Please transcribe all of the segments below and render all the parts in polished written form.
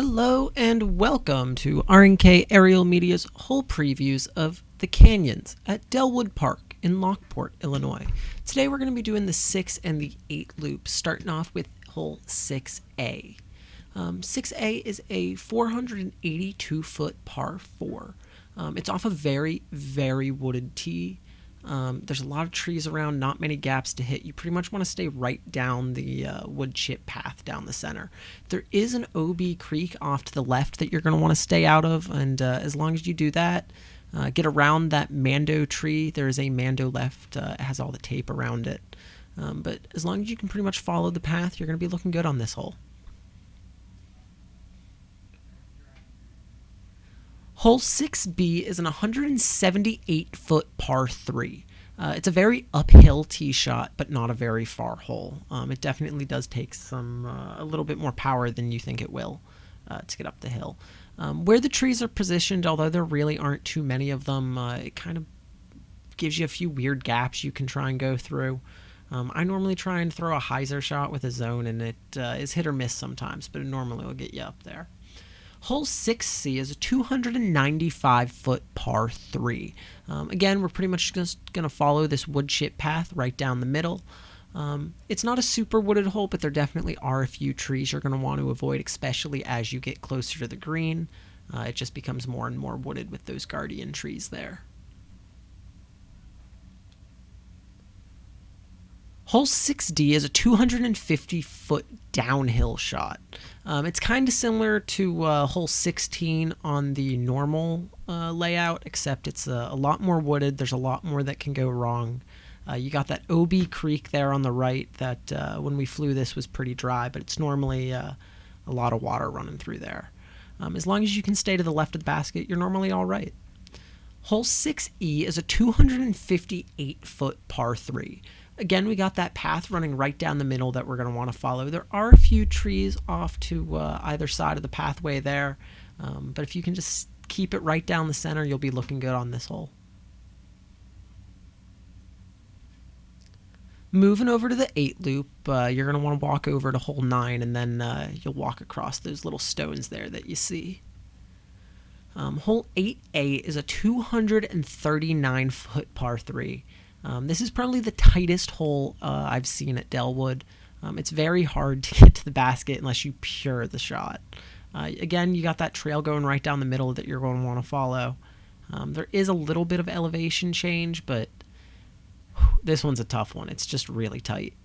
Hello and welcome to R&K Aerial Media's whole previews of the canyons at Dellwood Park in Lockport, Illinois. Today we're going to be doing the 6 and the 8 loops, starting off with hole 6A. 6A is a 482-foot par 4. It's off a very, very wooded tee. There's a lot of trees around, not many gaps to hit. You pretty much want to stay right down the wood chip path down the center. There is an OB creek off to the left that you're going to want to stay out of, and as long as you do that, get around that mando tree. There is a mando left. It has all the tape around it. But as long as you can pretty much follow the path, you're going to be looking good on this hole. Hole 6B is an 178-foot par 3. It's a very uphill tee shot, but not a very far hole. It definitely does take a little bit more power than you think it will to get up the hill. Where the trees are positioned, although there really aren't too many of them, it kind of gives you a few weird gaps you can try and go through. I normally try and throw a hyzer shot with a zone, and it is hit or miss sometimes, but it normally will get you up there. Hole 6C is a 295-foot par 3. Again, we're pretty much just going to follow this wood chip path right down the middle. It's not a super wooded hole, but there definitely are a few trees you're going to want to avoid, especially as you get closer to the green. It just becomes more and more wooded with those guardian trees there. Hole 6D is a 250-foot downhill shot. It's kind of similar to hole 16 on the normal layout, except it's a lot more wooded. There's a lot more that can go wrong. You got that OB creek there on the right that when we flew this was pretty dry, but it's normally a lot of water running through there. As long as you can stay to the left of the basket, you're normally all right. Hole 6E is a 258-foot par 3. Again, we got that path running right down the middle that we're going to want to follow. There are a few trees off to either side of the pathway there, but if you can just keep it right down the center, you'll be looking good on this hole. Moving over to the 8 loop, you're going to want to walk over to hole 9, and then you'll walk across those little stones there that you see. Hole 8A is a 239-foot par 3. This is probably the tightest hole I've seen at Dellwood. It's very hard to get to the basket unless you pure the shot. Again, you got that trail going right down the middle that you're going to want to follow. There is a little bit of elevation change, but this one's a tough one. It's just really tight.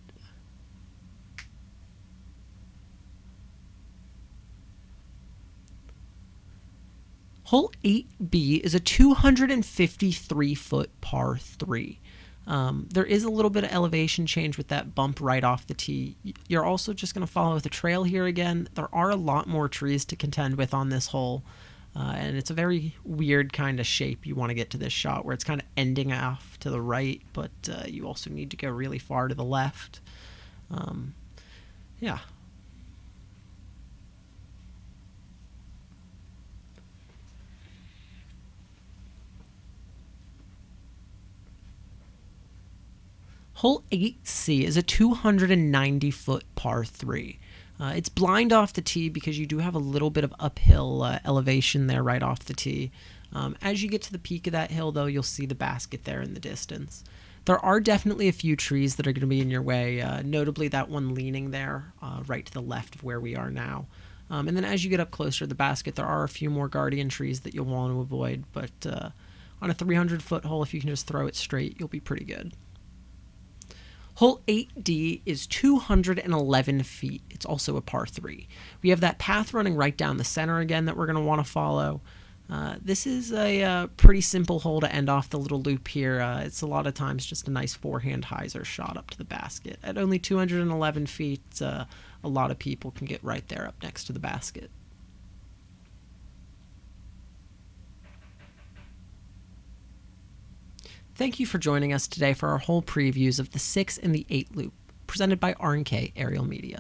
Hole 8B is a 253-foot par 3. There is a little bit of elevation change with that bump right off the tee. You're also just going to follow the trail here again. There are a lot more trees to contend with on this hole, and it's a very weird kind of shape you want to get to this shot, where it's kind of ending off to the right, but you also need to go really far to the left. Yeah. Hole 8C is a 290-foot par 3. It's blind off the tee because you do have a little bit of uphill elevation there right off the tee. As you get to the peak of that hill, though, you'll see the basket there in the distance. There are definitely a few trees that are going to be in your way, notably that one leaning there right to the left of where we are now. And then as you get up closer to the basket, there are a few more guardian trees that you'll want to avoid, but on a 300-foot hole, if you can just throw it straight, you'll be pretty good. Hole 8D is 211 feet. It's also a par 3. We have that path running right down the center again that we're going to want to follow. This is a pretty simple hole to end off the little loop here. It's a lot of times just a nice forehand hyzer shot up to the basket. At only 211 feet, a lot of people can get right there up next to the basket. Thank you for joining us today for our whole previews of the 6 and the 8 loop, presented by R&K Aerial Media.